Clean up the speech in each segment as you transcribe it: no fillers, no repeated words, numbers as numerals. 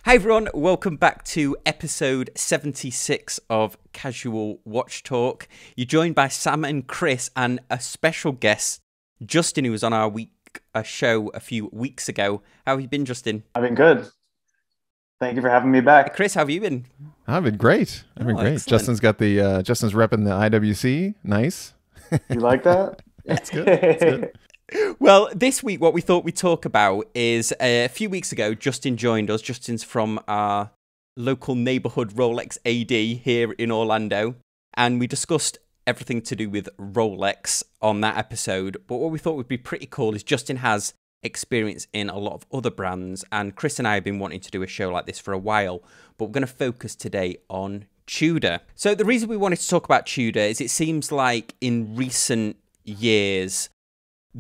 Hi everyone, welcome back to episode 76 of Casual Watch Talk. You're joined by Sam and Chris and a special guest, Justin, who was on our show a few weeks ago. How have you been, Justin? I've been good. Thank you for having me back. Chris, how have you been? I've been great. I've been great. Excellent. Justin's got the Justin's repping the IWC. Nice. You like that? That's good. That's good. Well, this week, what we thought we'd talk about is a few weeks ago, Justin joined us. Justin's from our local neighborhood Rolex AD here in Orlando. And we discussed everything to do with Rolex on that episode. But what we thought would be pretty cool is Justin has experience in a lot of other brands. And Chris and I have been wanting to do a show like this for a while. But we're going to focus today on Tudor. So the reason we wanted to talk about Tudor is it seems like in recent years,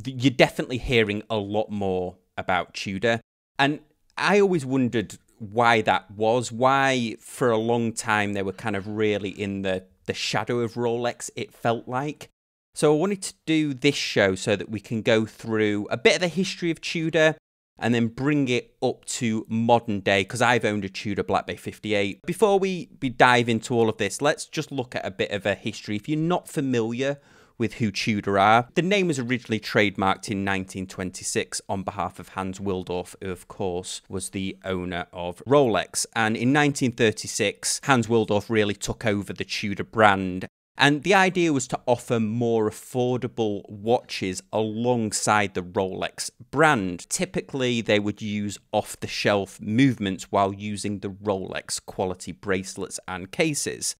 you're definitely hearing a lot more about Tudor. And I always wondered why that was, why for a long time they were kind of really in the shadow of Rolex, it felt like. So I wanted to do this show so that we can go through a bit of the history of Tudor and then bring it up to modern day, because I've owned a Tudor Black Bay 58. Before we dive into all of this, let's just look at a bit of a history. If you're not familiar with who Tudor are, the name was originally trademarked in 1926 on behalf of Hans Willdorf, who of course was the owner of Rolex. And in 1936, Hans Willdorf really took over the Tudor brand. And the idea was to offer more affordable watches alongside the Rolex brand. Typically, they would use off-the-shelf movements while using the Rolex quality bracelets and cases.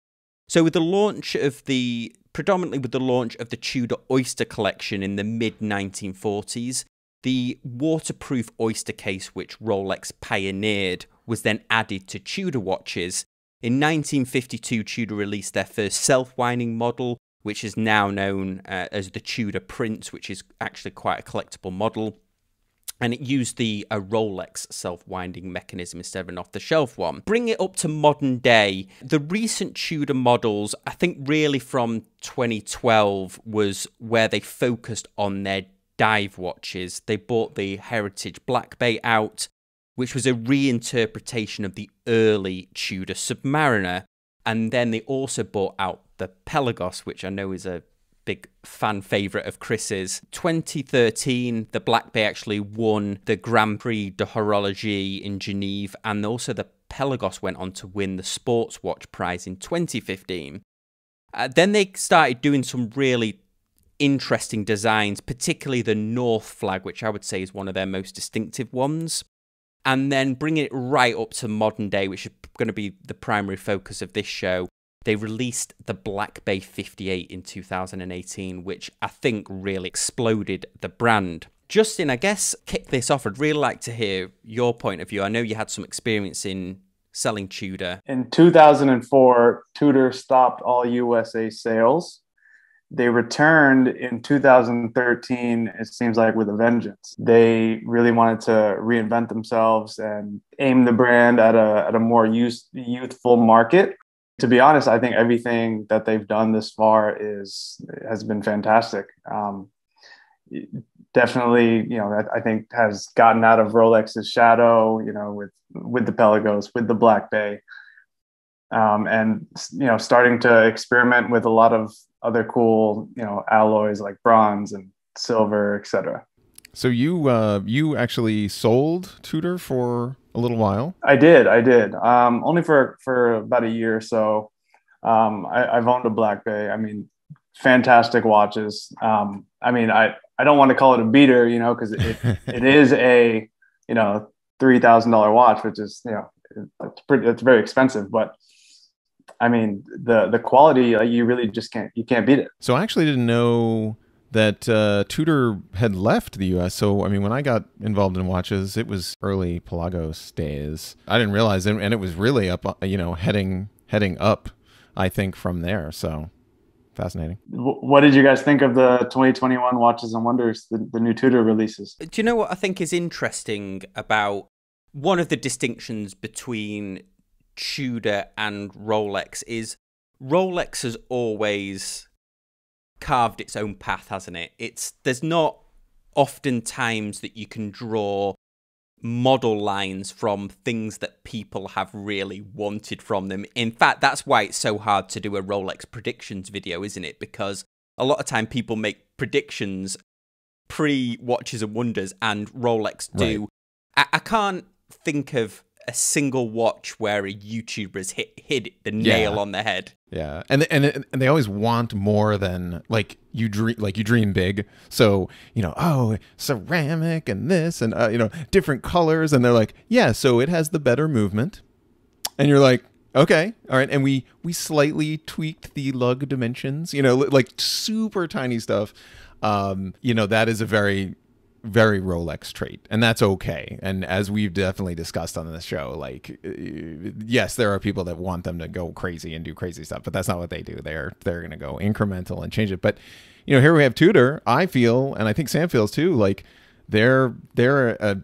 So with the launch of predominantly with the launch of the Tudor Oyster collection in the mid-1940s, the waterproof Oyster case which Rolex pioneered was then added to Tudor watches. In 1952, Tudor released their first self-winding model, which is now known as the Tudor Prince, which is actually quite a collectible model. And it used a Rolex self-winding mechanism instead of an off-the-shelf one. Bring it up to modern day. The recent Tudor models, I think really from 2012, was where they focused on their dive watches. They bought the Heritage Black Bay out, which was a reinterpretation of the early Tudor Submariner. And then they also bought out the Pelagos, which I know is a big fan favourite of Chris's. 2013, the Black Bay actually won the Grand Prix de Horologie in Geneva, and also the Pelagos went on to win the Sports Watch Prize in 2015. Then they started doing some really interesting designs, particularly the North flag, which I would say is one of their most distinctive ones. And then bringing it right up to modern day, which is going to be the primary focus of this show, they released the Black Bay 58 in 2018, which I think really exploded the brand. Justin, I guess, kick this off. I'd really like to hear your point of view. I know you had some experience in selling Tudor. In 2004, Tudor stopped all USA sales. They returned in 2013, it seems like, with a vengeance. They really wanted to reinvent themselves and aim the brand at a more youthful market. To be honest, I think everything that they've done this far has been fantastic. Definitely, I think has gotten out of Rolex's shadow, with the Pelagos, with the Black Bay, and starting to experiment with a lot of other cool, alloys like bronze and silver, etc. So you actually sold Tudor for a little while? I did. Only for about a year or so. I've owned a Black Bay. I mean, fantastic watches. I don't want to call it a beater, because it is a $3,000 watch, which is it's very expensive. But I mean, the quality, you really just can't beat it. So I actually didn't know that Tudor had left the U.S. So, I mean, when I got involved in watches, it was early Pelagos days. I didn't realize it, and it was really up, heading up, I think, from there. So, fascinating. What did you guys think of the 2021 Watches and Wonders, the new Tudor releases? Do you know what I think is interesting about one of the distinctions between Tudor and Rolex is Rolex has always carved its own path, hasn't it? There's not often times that you can draw model lines from things that people have really wanted from them. In fact, that's why it's so hard to do a Rolex predictions video, isn't it? Because a lot of time people make predictions pre-Watches and Wonders, and Rolex do. Right. I can't think of a single watch where a YouTuber has hit the nail on the head. Yeah, and they always want more than like you dream big. So ceramic and this and different colors, and they're like, yeah, so it has the better movement, and you're like, okay, all right, and we slightly tweaked the lug dimensions, like super tiny stuff. That is a very Rolex trait, and that's okay. And as we've definitely discussed on this show, like, yes, there are people that want them to go crazy and do crazy stuff, but that's not what they do. They're going to go incremental and change it. But here we have Tudor. I feel, and I think Sam feels too, like they're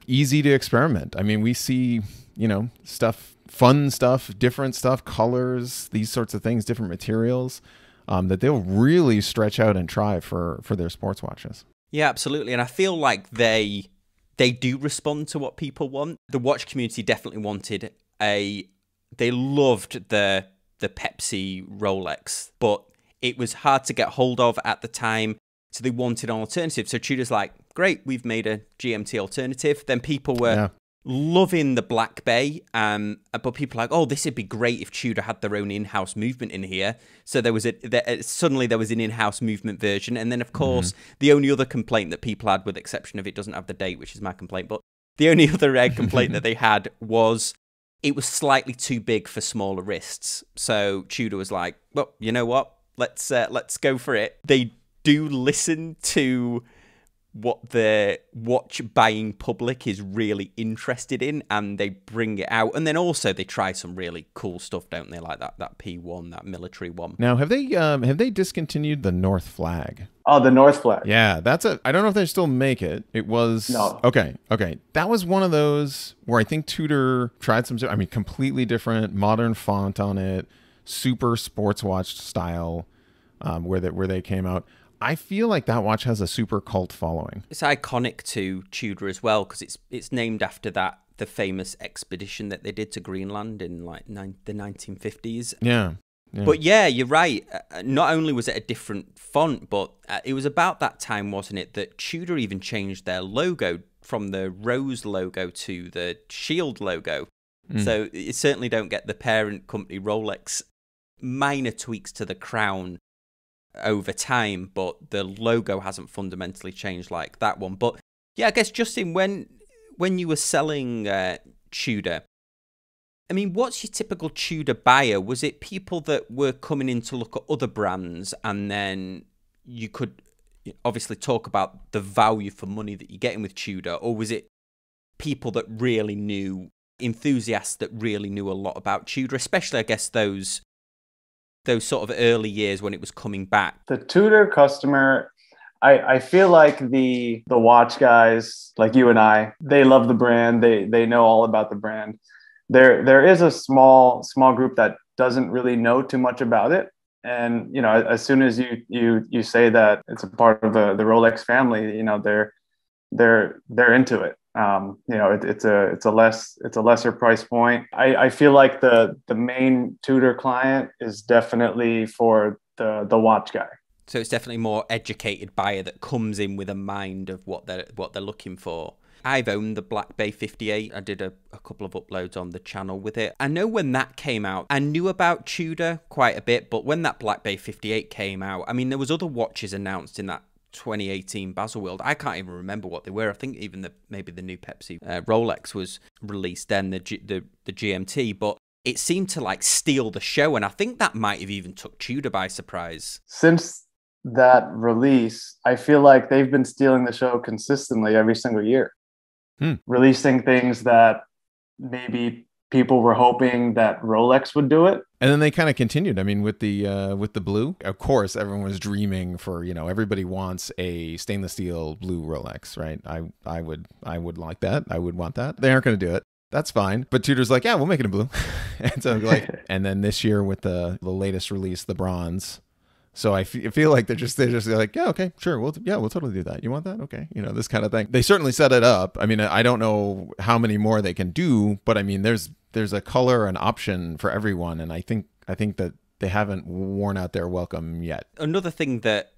easy to experiment. I mean, we see stuff, fun stuff, different stuff, colors, these sorts of things, different materials that they'll really stretch out and try for their sports watches. Yeah, absolutely. And I feel like they do respond to what people want. The watch community definitely wanted they loved the Pepsi Rolex, but it was hard to get hold of at the time. So they wanted an alternative. So Tudor's like, great, we've made a GMT alternative. Then people were loving the Black Bay, but people were like, oh, this would be great if Tudor had their own in-house movement in here. So suddenly there was an in-house movement version. And then, of course, the only other complaint that people had, with the exception of it doesn't have the date, which is my complaint, but the only other complaint that they had was it was slightly too big for smaller wrists. So Tudor was like, well, you know what? Let's go for it. They do listen to what the watch buying public is really interested in, and they bring it out. And then also they try some really cool stuff, don't they? Like that P1, that military one. Now, have they discontinued the North Flag? Oh, the North Flag. Yeah, I don't know if they still make it. It was no. Okay. That was one of those where I think Tudor tried some. I mean, completely different, modern font on it, super sports watch style, where they came out. I feel like that watch has a super cult following. It's iconic to Tudor as well, because it's named after the famous expedition that they did to Greenland in like the 1950s. Yeah. But yeah, you're right. Not only was it a different font, but it was about that time, wasn't it, that Tudor even changed their logo from the rose logo to the shield logo. So you certainly don't get the parent company Rolex minor tweaks to the crown over time, but the logo hasn't fundamentally changed like that one. But yeah, I guess, Justin, when you were selling Tudor, I mean, what's your typical Tudor buyer? Was it people that were coming in to look at other brands, and then you could obviously talk about the value for money that you're getting with Tudor, or was it people that really knew, enthusiasts that really knew a lot about Tudor, especially, I guess, those sort of early years when it was coming back? The Tudor customer, I feel like the watch guys like you and I, they love the brand. They know all about the brand. There is a small group that doesn't really know too much about it. And, as soon as you say that it's a part of the Rolex family, they're into it. It's a lesser price point. I feel like the main Tudor client is definitely for the watch guy. So it's definitely more educated buyer that comes in with a mind of what they're looking for. I've owned the Black Bay 58. I did a couple of uploads on the channel with it. I know when that came out, I knew about Tudor quite a bit, but when that Black Bay 58 came out, I mean, there was other watches announced in that 2018 Baselworld. I can't even remember what they were. I think even maybe the new Pepsi Rolex was released then, the GMT, but it seemed to like steal the show, and I think that might have even took Tudor by surprise. Since that release, I feel like they've been stealing the show consistently every single year. Releasing things that maybe people were hoping that Rolex would do it. And then they kind of continued. I mean, with the blue, of course, everyone was dreaming for, everybody wants a stainless steel blue Rolex, right? I would like that. I would want that. They aren't going to do it. That's fine. But Tudor's like, yeah, we'll make it in blue. And so and then this year with the latest release, the bronze, So I feel like they're just like, yeah, okay, sure, we'll totally do that. You want that? Okay, this kind of thing. They certainly set it up. I mean, I don't know how many more they can do, but I mean, there's a color and option for everyone, and I think that they haven't worn out their welcome yet. Another thing that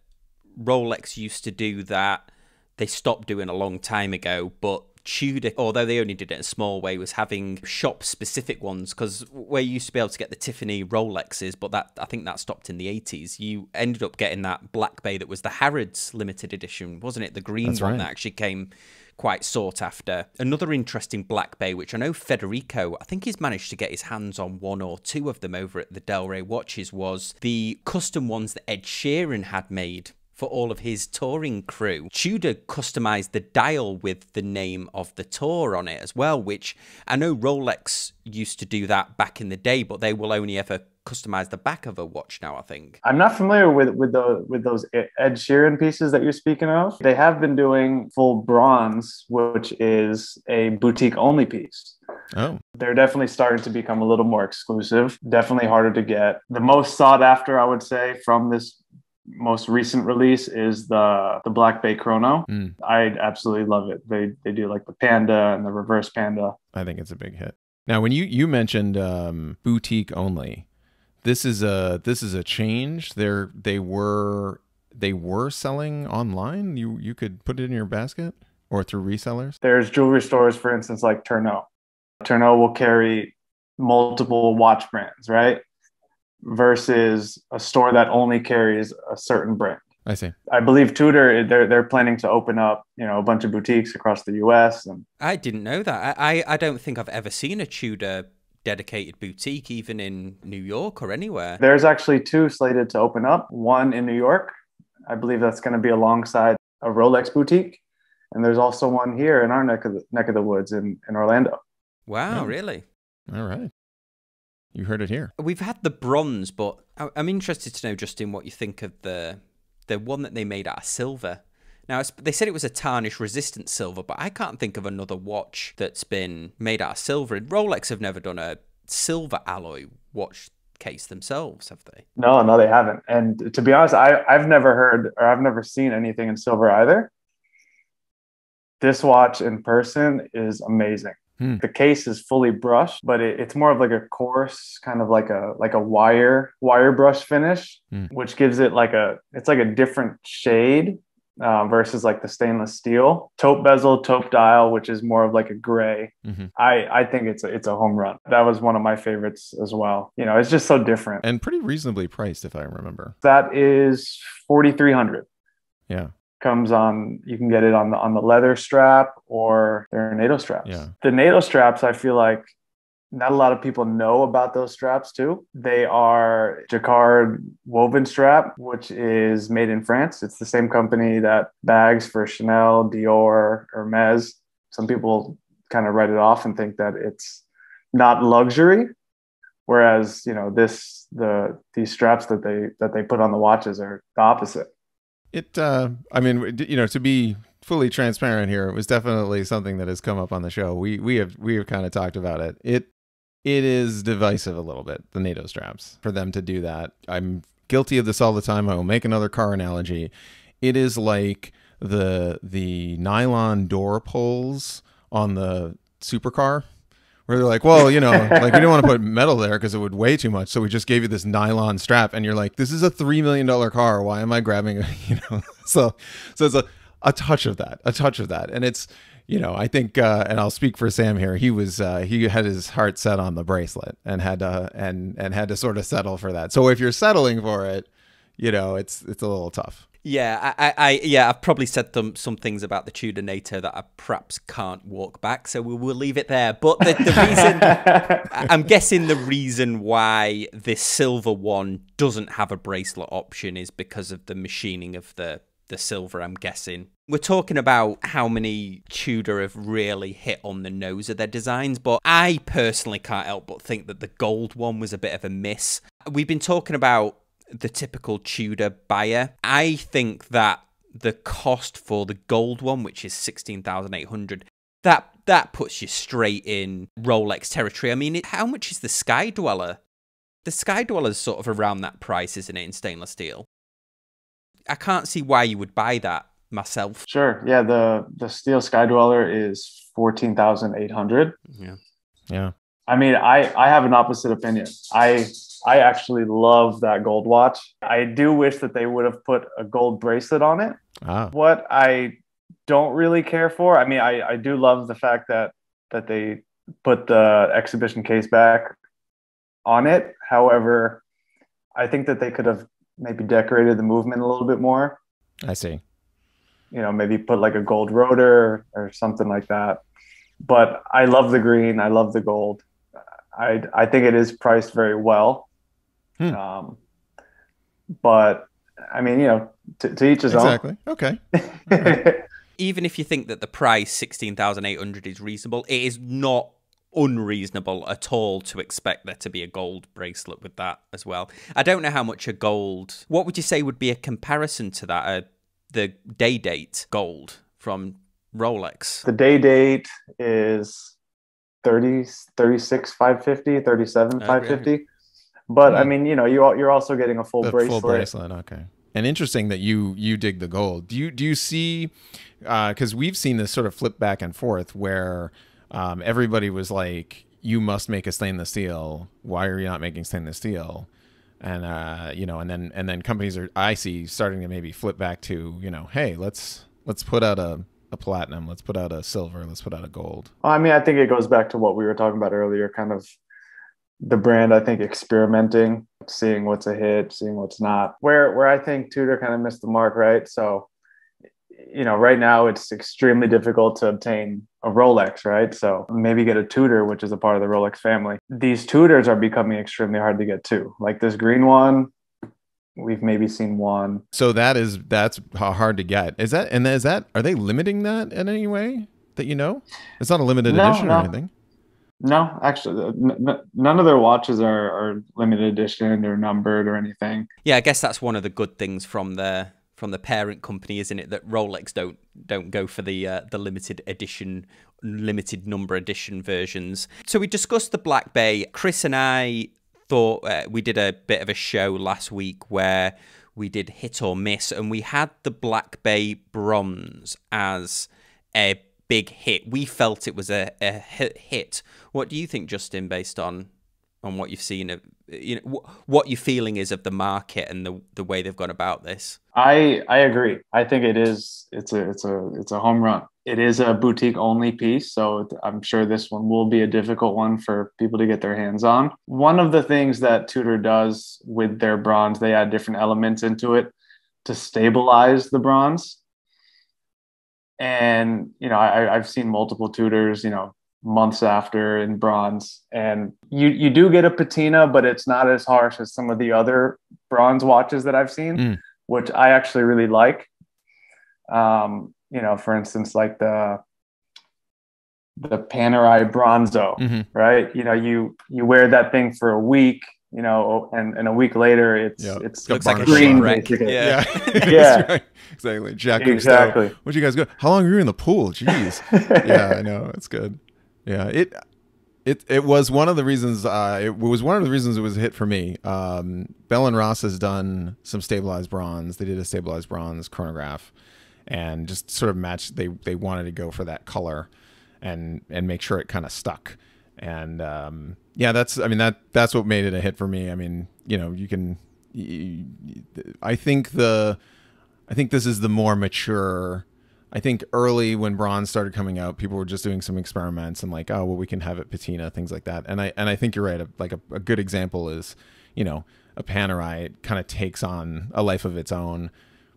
Rolex used to do that they stopped doing a long time ago, but Tudor, although they only did it in a small way, was having shop-specific ones, because where you used to be able to get the Tiffany Rolexes, but I think that stopped in the 80s, you ended up getting that Black Bay that was the Harrods limited edition, wasn't it? The green That's one right. that actually came quite sought after. Another interesting Black Bay, which I know Federico, I think he's managed to get his hands on one or two of them over at the Del Rey Watches, was the custom ones that Ed Sheeran had made for all of his touring crew. Tudor customized the dial with the name of the tour on it as well, which I know Rolex used to do that back in the day, but they will only ever customize the back of a watch now, I think. I'm not familiar with those Ed Sheeran pieces that you're speaking of. They have been doing full bronze, which is a boutique only piece. Oh. They're definitely starting to become a little more exclusive, definitely harder to get. The most sought after, I would say, from this most recent release is the Black Bay Chrono. I absolutely love it. They do like the Panda and the reverse Panda. I think it's a big hit. Now, when you mentioned boutique only, this is a change. They were selling online. You could put it in your basket or through resellers. There's jewelry stores, for instance, like Tourneau. Tourneau will carry multiple watch brands, right? Versus a store that only carries a certain brand. I see. I believe Tudor, they're planning to open up, a bunch of boutiques across the US. And I didn't know that. I don't think I've ever seen a Tudor dedicated boutique, even in New York or anywhere. There's actually two slated to open up. One in New York. I believe that's going to be alongside a Rolex boutique. And there's also one here in our neck of the woods in Orlando. Wow, really? All right. You heard it here. We've had the bronze, but I'm interested to know, Justin, what you think of the one that they made out of silver. Now, they said it was a tarnish-resistant silver, but I can't think of another watch that's been made out of silver. Rolex have never done a silver alloy watch case themselves, have they? No, they haven't. And to be honest, I've never heard or I've never seen anything in silver either. This watch in person is amazing. The case is fully brushed, but it's more of like a coarse, kind of like a wire brush finish, which gives it it's like a different shade versus like the stainless steel. Taupe bezel, taupe dial, which is more of like a gray. I think it's a home run. That was one of my favorites as well. It's just so different and pretty reasonably priced, if I remember. That is $4,300. Yeah. Comes on, you can get it on the leather strap or their NATO straps. Yeah. The NATO straps, I feel like not a lot of people know about those straps too. They are jacquard woven strap, which is made in France. It's the same company that bags for Chanel, Dior, Hermes. Some people kind of write it off and think that it's not luxury. Whereas, these straps that they put on the watches are the opposite. I mean, to be fully transparent here, it was definitely something that has come up on the show. We have kind of talked about it. It is divisive a little bit, the NATO straps, for them to do that. I'm guilty of this all the time. I will make another car analogy. It is like the nylon door pulls on the supercar, where they're like, well, like we didn't want to put metal there because it would weigh too much, so we just gave you this nylon strap, and you're like, this is a $3 million car. Why am I grabbing it? So it's a touch of that, and it's, I think, and I'll speak for Sam here. He had his heart set on the bracelet and had to sort of settle for that. So if you're settling for it, it's a little tough. Yeah, I've probably said some things about the Tudor NATO that I perhaps can't walk back, so we'll leave it there. But the reason, I'm guessing the reason why this silver one doesn't have a bracelet option is because of the machining of the silver, I'm guessing. We're talking about how many Tudor have really hit on the nose of their designs, but I personally can't help but think that the gold one was a bit of a miss. We've been talking about the typical Tudor buyer. I think that the cost for the gold one, which is $16,800, that puts you straight in Rolex territory. I mean, how much is the Sky Dweller? The Sky Dweller's sort of around that price, isn't it, in stainless steel? I can't see why you would buy that myself. Sure. Yeah. The steel Sky Dweller is 14,800. Yeah. I mean, I have an opposite opinion. I actually love that gold watch. I do wish that they would have put a gold bracelet on it. What I don't really care for, I mean, I do love the fact that they put the exhibition case back on it. However, I think that they could have maybe decorated the movement a little bit more. I see. You know, maybe put like a gold rotor or something like that. But I love the green. I love the gold. I think it is priced very well. But I mean, you know, to each his own. Exactly. Okay. Right. Even if you think that the price 16,800 is reasonable, it is not unreasonable at all to expect there to be a gold bracelet with that as well. I don't know how much a gold. What would you say would be a comparison to that? The day date gold from Rolex. The day date is 36,550, 37,550. But I mean, you know, you're also getting a full bracelet. Full bracelet, okay. And interesting that you dig the gold. Do you see? Because we've seen this sort of flip back and forth where everybody was like, "You must make a stainless steel. Why are you not making stainless steel?" And you know, and then companies are, I see, starting to maybe flip back to, you know, hey, let's put out a platinum, let's put out a silver, let's put out a gold. Well, I mean, I think it goes back to what we were talking about earlier, kind of the brand, I think, experimenting, seeing what's a hit, seeing what's not. Where I think Tudor kind of missed the mark, right? So, you know, right now it's extremely difficult to obtain a Rolex, right? So maybe get a Tudor, which is a part of the Rolex family. These Tudors are becoming extremely hard to get too. Like this green one, we've maybe seen one. So that's hard to get. Are they limiting that in any way that you know? It's not a limited edition or anything. No, actually, none of their watches are limited edition or numbered or anything. Yeah, I guess that's one of the good things from the parent company, isn't it? That Rolex don't go for the limited edition, limited number edition versions. So we discussed the Black Bay. Chris and I thought we did a bit of a show last week where we did hit or miss, and we had the Black Bay Bronze as a big hit. We felt it was a hit. What do you think, Justin, based on what you've seen of, you know, what your feeling is of the market and the way they've gone about this? I agree. I think it's a home run. It is a boutique only piece, so I'm sure this one will be a difficult one for people to get their hands on. One of the things that Tudor does with their bronze, they add different elements into it to stabilize the bronze. And, you know, I've seen multiple Tudors, you know, months after in bronze, and you do get a patina, but it's not as harsh as some of the other bronze watches that I've seen, which I actually really like. You know, for instance, like the Panerai Bronzo, right? You know, you wear that thing for a week, you know, and a week later it looks like a green wreck. Yeah. Yeah. Exactly. Jack exactly. Where'd you guys go? How long were you in the pool? Jeez. Yeah, I know. It's good. Yeah. It was one of the reasons it was a hit for me. Bell and Ross has done some stabilized bronze. They did a stabilized bronze chronograph and just sort of matched, they wanted to go for that color and make sure it kind of stuck. And yeah, that's what made it a hit for me. I mean, you know, I think this is the more mature. I think early when bronze started coming out, people were just doing some experiments and like, oh, well, we can have it patina, things like that. And I think you're right. A good example is, you know, a Panerai. It kind of takes on a life of its own,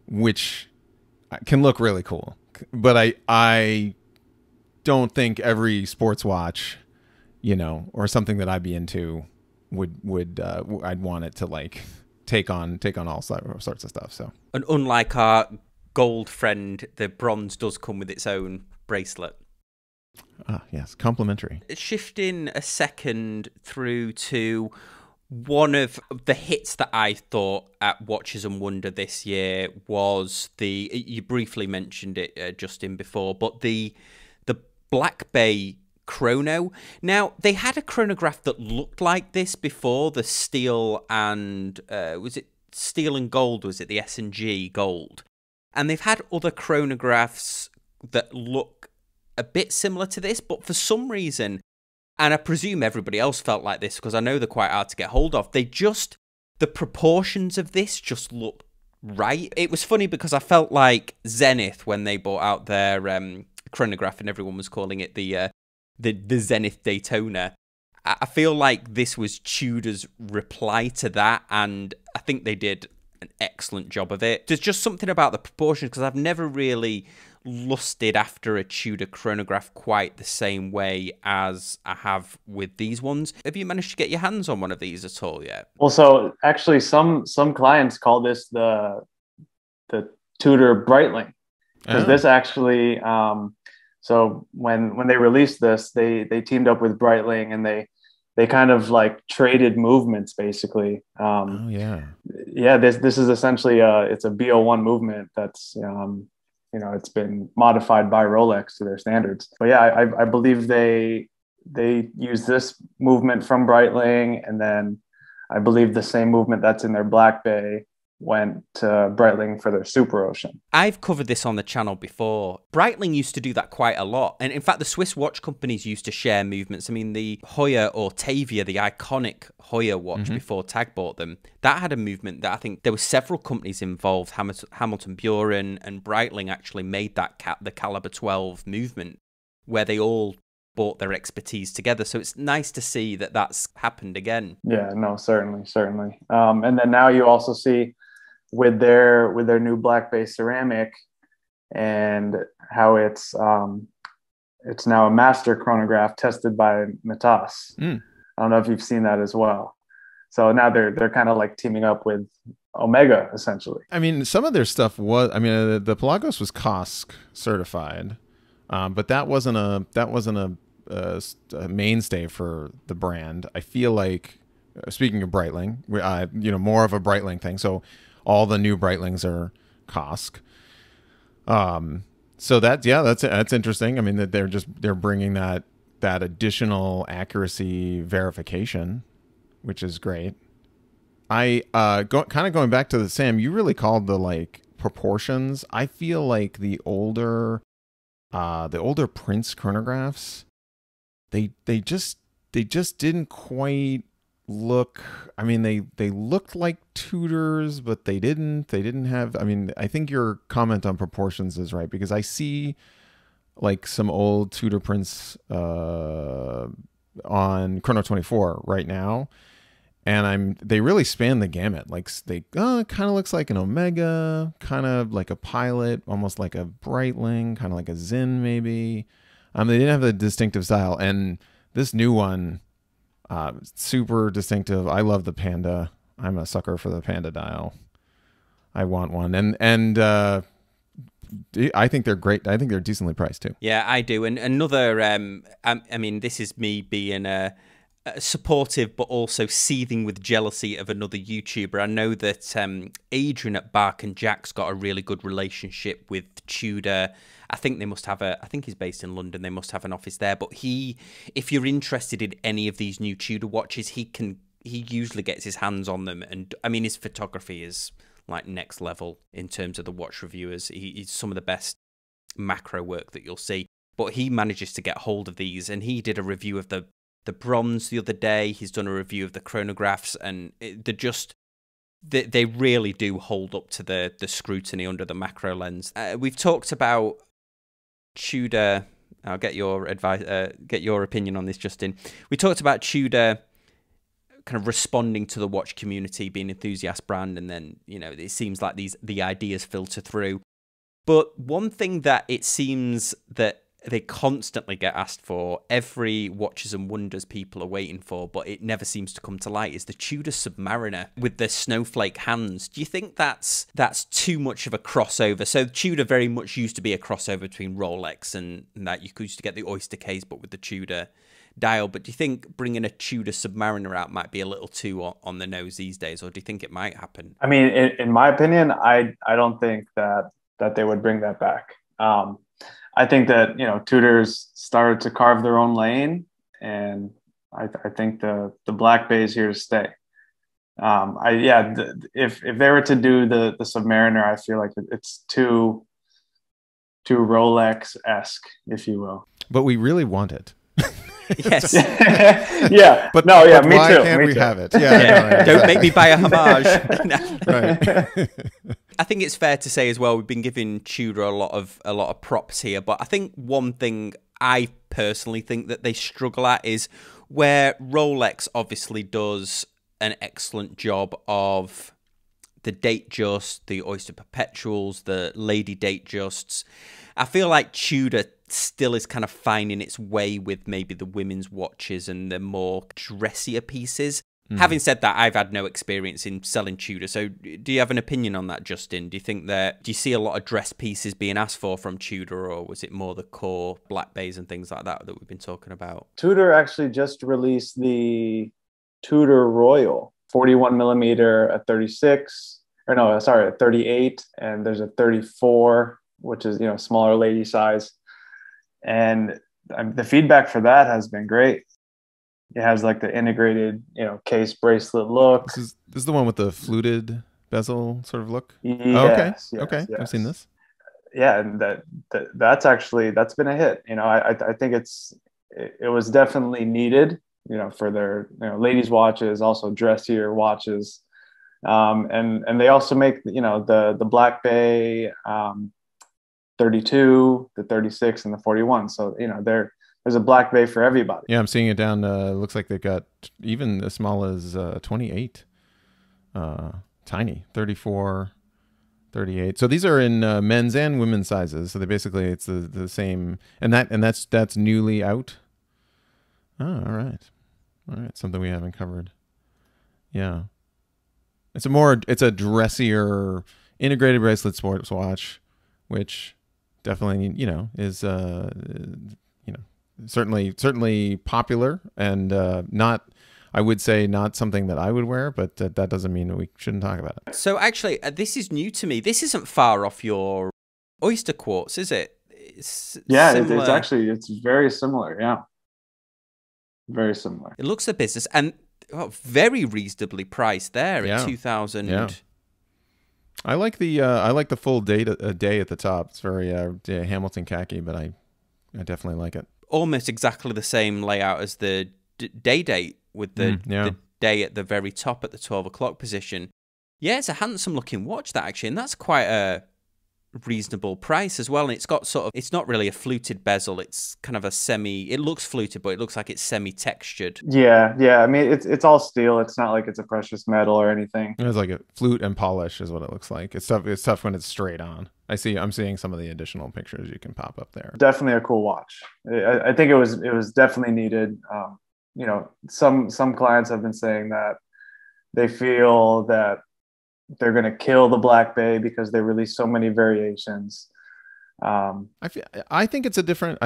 which can look really cool. But I don't think every sports watch, you know, or something that I'd be into would I'd want it to like take on all sorts of stuff. So, and unlike our gold friend, the bronze does come with its own bracelet. Ah, yes, complimentary. Shifting a second through to one of the hits that I thought at Watches and Wonder this year was you briefly mentioned it, Justin, before, but the Black Bay Chrono. Now, they had a chronograph that looked like this before, the steel and was it steel and gold, was it the S&G gold? And they've had other chronographs that look a bit similar to this, but for some reason, and I presume everybody else felt like this because I know they're quite hard to get hold of, the proportions of this just look right. It was funny because I felt like Zenith when they brought out their chronograph and everyone was calling it the Zenith Daytona. I feel like this was Tudor's reply to that, and I think they did an excellent job of it. There's just something about the proportions because I've never really lusted after a Tudor chronograph quite the same way as I have with these ones. Have you managed to get your hands on one of these at all yet? Well, so actually some clients call this the Tudor Breitling, because this actually so when they released this, they teamed up with Breitling, and they kind of like traded movements basically. This is essentially it's a B01 movement that's it's been modified by Rolex to their standards. But yeah, I believe they use this movement from Breitling, and then I believe the same movement that's in their Black Bay went to Breitling for their Super Ocean. I've covered this on the channel before. Breitling used to do that quite a lot. And in fact, the Swiss watch companies used to share movements. I mean, the Hoya or Tavia, the iconic Hoya watch before Tag bought them, that had a movement that I think there were several companies involved. Hamilton Buren and Breitling actually made that the Caliber 12 movement where they all brought their expertise together. So it's nice to see that that's happened again. Yeah, no, certainly. And then now you also see with their new Black Bay ceramic and how it's now a master chronograph tested by Matas. I don't know if you've seen that as well. So now they're kind of like teaming up with Omega essentially. I mean, some of their stuff was, I mean, the Pelagos was COSC certified, but that wasn't a mainstay for the brand. I feel like, speaking of Breitling, more of a Breitling thing. So all the new Breitlings are COSC. So that's interesting. I mean, that they're bringing that additional accuracy verification, which is great. Kind of going back to Sam, you really called the like proportions. I feel like the older Prince chronographs, they just didn't quite look. I mean, they looked like Tudors, but they didn't have, I mean, I think your comment on proportions is right, because I see like some old Tudor Prince on Chrono 24 right now, and they really span the gamut. Like they kind of looks like an Omega, kind of like a Pilot, almost like a Breitling, kind of like a Zin maybe. They didn't have the distinctive style, and this new one, super distinctive. I love the Panda. I'm a sucker for the Panda dial. I want one, and I think they're great. I think they're decently priced too. Yeah, I do. And another, I mean, this is me being supportive, but also seething with jealousy of another YouTuber. I know that Adrian at Bark and Jack's got a really good relationship with Tudor. I think they must have I think he's based in London. They must have an office there. But if you're interested in any of these new Tudor watches, he usually gets his hands on them. And I mean, his photography is like next level in terms of the watch reviewers. He's some of the best macro work that you'll see. But he manages to get hold of these, and he did a review of the Bronze the other day. He's done a review of the chronographs, and they really do hold up to the scrutiny under the macro lens. We've talked about Tudor. I'll get your advice, get your opinion on this, Justin. We talked about Tudor kind of responding to the watch community, being an enthusiast brand, and then it seems like the ideas filter through. But one thing that it seems that they constantly get asked for, every Watches and Wonders people are waiting for, but it never seems to come to light, is the Tudor Submariner with the snowflake hands. Do you think that's too much of a crossover? So Tudor very much used to be a crossover between Rolex and that. You used to get the Oyster case, but with the Tudor dial. But do you think bringing a Tudor Submariner out might be a little too on the nose these days, or do you think it might happen? I mean, in my opinion, I don't think that they would bring that back. I think that, Tudor's started to carve their own lane, and I think the Black Bay is here to stay. If they were to do the Submariner, I feel like it's too Rolex-esque, if you will. But we really want it. Yes. Yeah. But no, yeah, but me why too. can't me we too. have it? Yeah. Don't make me buy a homage. No. Right. I think it's fair to say as well, we've been giving Tudor a lot of props here, but I think one thing I personally think that they struggle at is where Rolex obviously does an excellent job of the date just, the Oyster Perpetuals, the Lady Date Justs. I feel like Tudor still is kind of finding its way with maybe the women's watches and the more dressier pieces. Having said that, I've had no experience in selling Tudor. So do you have an opinion on that, Justin? Do you see a lot of dress pieces being asked for from Tudor, or was it more the core Black Bays and things like that we've been talking about? Tudor actually just released the Tudor Royal 41 millimeter at 36, or no, sorry, at 38, and there's a 34, which is, smaller lady size. And the feedback for that has been great. It has like the integrated, case bracelet look. This is the one with the fluted bezel sort of look. Yes, Okay. yes. I've seen this. Yeah, and that's been a hit. I think it was definitely needed. For their ladies' watches, also dressier watches, and they also make the Black Bay 32, the 36, and the 41. So there's a Black Bay for everybody. Yeah, I'm seeing it down. Looks like they've got even as small as 28. Tiny, 34, 38. So these are in men's and women's sizes. So it's the same, and that's newly out. Oh, all right. Something we haven't covered. Yeah, it's a dressier integrated bracelet sports watch, which definitely is certainly popular, and I would say not something that I would wear, but that doesn't mean that we shouldn't talk about it. So actually, this is new to me. This isn't far off your Oyster Quartz, is it? It's very similar. Yeah, very similar. It looks a business, and very reasonably priced there at 2,000. Yeah. I like the full day at the top. It's very Hamilton khaki, but I definitely like it. Almost exactly the same layout as the day date, with the day at the very top at the 12 o'clock position. Yeah, it's a handsome looking watch, that, actually, and that's quite a reasonable price as well. And it's got it's not really a fluted bezel, it's kind of it looks fluted, but it looks like it's semi-textured. Yeah. I mean, it's all steel. It's not like it's a precious metal or anything. It's like a flute and polish is what it looks like. It's tough when it's straight on. I'm seeing some of the additional pictures you can pop up there. Definitely a cool watch. I think it was definitely needed. Some clients have been saying that they feel that they're going to kill the Black Bay because they release so many variations. I think it's a different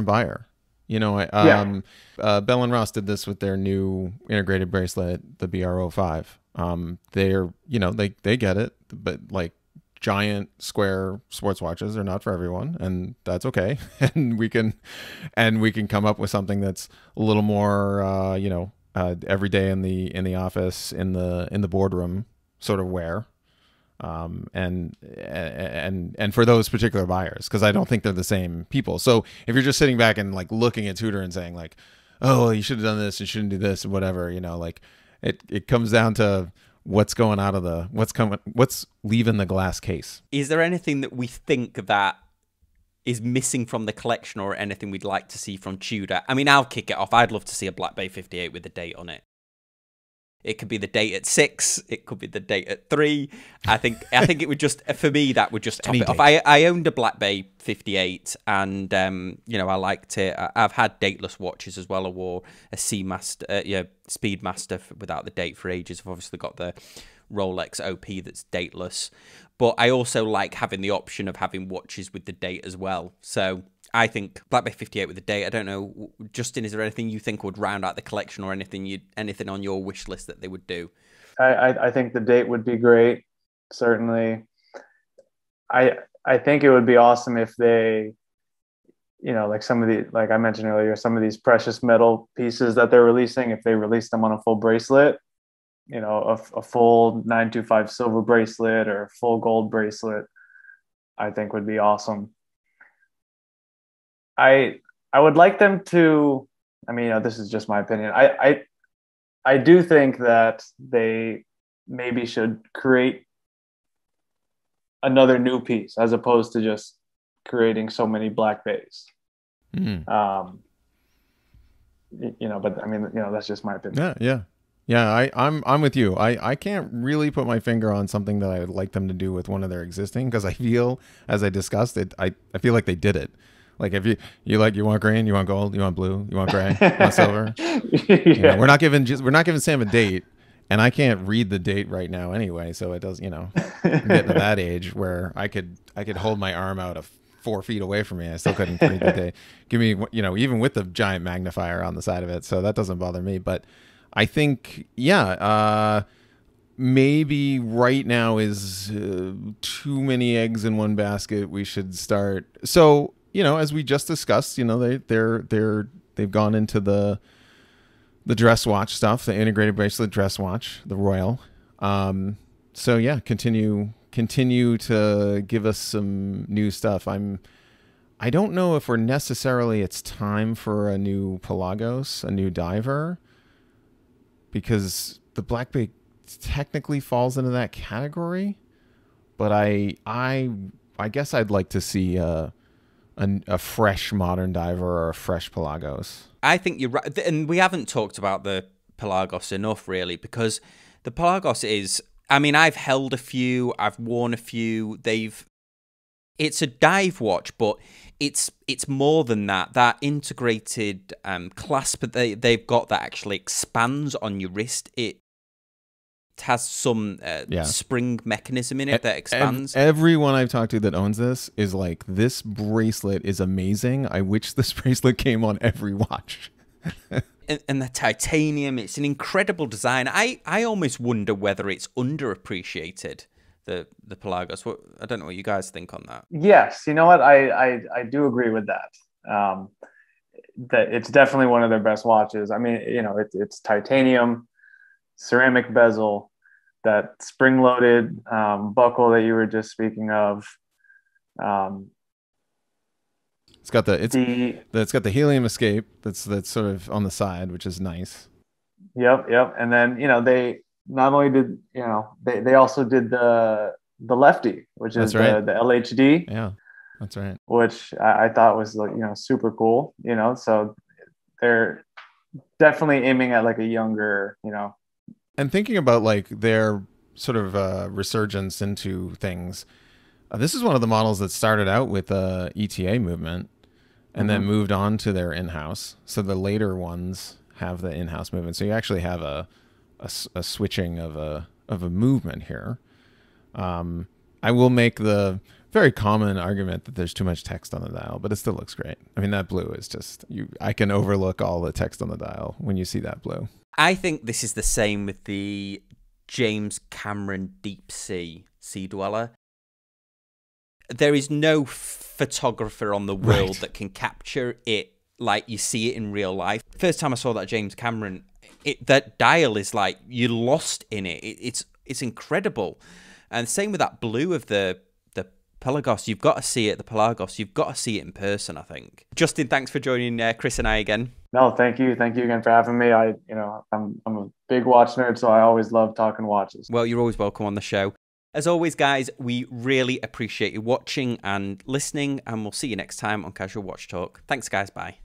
buyer. Bell and Ross did this with their new integrated bracelet, the BR05. They get it, but like giant square sports watches are not for everyone, and that's okay. and we can come up with something that's a little more every day in the office, in the boardroom sort of wear, and for those particular buyers, because I don't think they're the same people. So if you're just sitting back and like looking at Tudor and saying like, oh, you should have done this, you shouldn't do this, whatever, like it comes down to what's going out of what's leaving the glass case. Is there anything that we think that is missing from the collection, or anything we'd like to see from Tudor? I mean, I'll kick it off. I'd love to see a Black Bay 58 with a date on it. It could be the date at 6. It could be the date at 3. I think it would just, for me, that would just top it off. I owned a Black Bay 58, and I liked it. I've had dateless watches as well. I wore a Speedmaster without the date for ages. I've obviously got the Rolex OP that's dateless, but I also like having the option of having watches with the date as well. So I think Black Bay 58 with the date. I don't know, Justin, is there anything you think would round out the collection, or anything on your wish list that they would do? I think the date would be great. Certainly. I think it would be awesome if they, like like I mentioned earlier, some of these precious metal pieces that they're releasing, if they release them on a full bracelet, you know, a full 925 silver bracelet or full gold bracelet, I think would be awesome. I would like them to. I mean, this is just my opinion. I do think that they maybe should create another new piece as opposed to just creating so many Black Bays. You know, but I mean, you know, that's just my opinion. Yeah. I'm with you. I can't really put my finger on something that I would like them to do with one of their existing, because I feel, as I discussed it, I feel like they did it. Like, if you want green, you want gold, you want blue, you want gray, you want silver. You know, we're not giving Sam a date, and I can't read the date right now anyway. So it does, you know, I'm getting to that age where I could hold my arm out 4 feet away from me. I still couldn't read the date. Give me, you know, even with the giant magnifier on the side of it. So that doesn't bother me. But I think, yeah, maybe right now is too many eggs in one basket. We should start. So, you know, as we just discussed, you know, they've gone into the dress watch stuff, the integrated bracelet dress watch, the Royal. So yeah, continue to give us some new stuff. I don't know if it's time for a new Pelagos, a new diver, because the Black Bay technically falls into that category. But I guess I'd like to see a fresh modern diver or a fresh Pelagos. I think you're right. And we haven't talked about the Pelagos enough, really, because the Pelagos is, I mean, I've held a few, I've worn a few. It's a dive watch, but it's more than that. That integrated clasp that they've got that actually expands on your wrist. It has some spring mechanism in it that expands. Everyone I've talked to that owns this is like, this bracelet is amazing. I wish this bracelet came on every watch. And the titanium, it's an incredible design. I almost wonder whether it's underappreciated, the Pelagos. I don't know what you guys think on that. Yes, you know what? I do agree with that. That it's definitely one of their best watches. I mean, you know, it's titanium, ceramic bezel, that spring-loaded buckle that you were just speaking of. It's got the helium escape that's sort of on the side, which is nice. Yep. And then, you know, they not only did, you know, they also did the lefty, which is the LHD. Yeah, that's right. Which I thought was, like, you know, super cool. You know, so they're definitely aiming at like a younger, you know. And thinking about like their sort of resurgence into things, this is one of the models that started out with the ETA movement and then moved on to their in-house. So the later ones have the in-house movement. So you actually have a switching of a movement here. I will make the very common argument that there's too much text on the dial, but it still looks great. I mean, that blue is just, I can overlook all the text on the dial when you see that blue. I think this is the same with the James Cameron Deep Sea Dweller. There is no photographer on the world that can capture it like you see it in real life. First time I saw that James Cameron, that dial is like, you're lost in it. It's incredible. And same with that blue of the Pelagos. You've got to see it, the Pelagos. You've got to see it in person, I think. Justin, thanks for joining Chris and I again. No, thank you. Thank you again for having me. I'm a big watch nerd, so I always love talking watches. Well, you're always welcome on the show. As always, guys, we really appreciate you watching and listening, and we'll see you next time on Casual Watch Talk. Thanks, guys. Bye.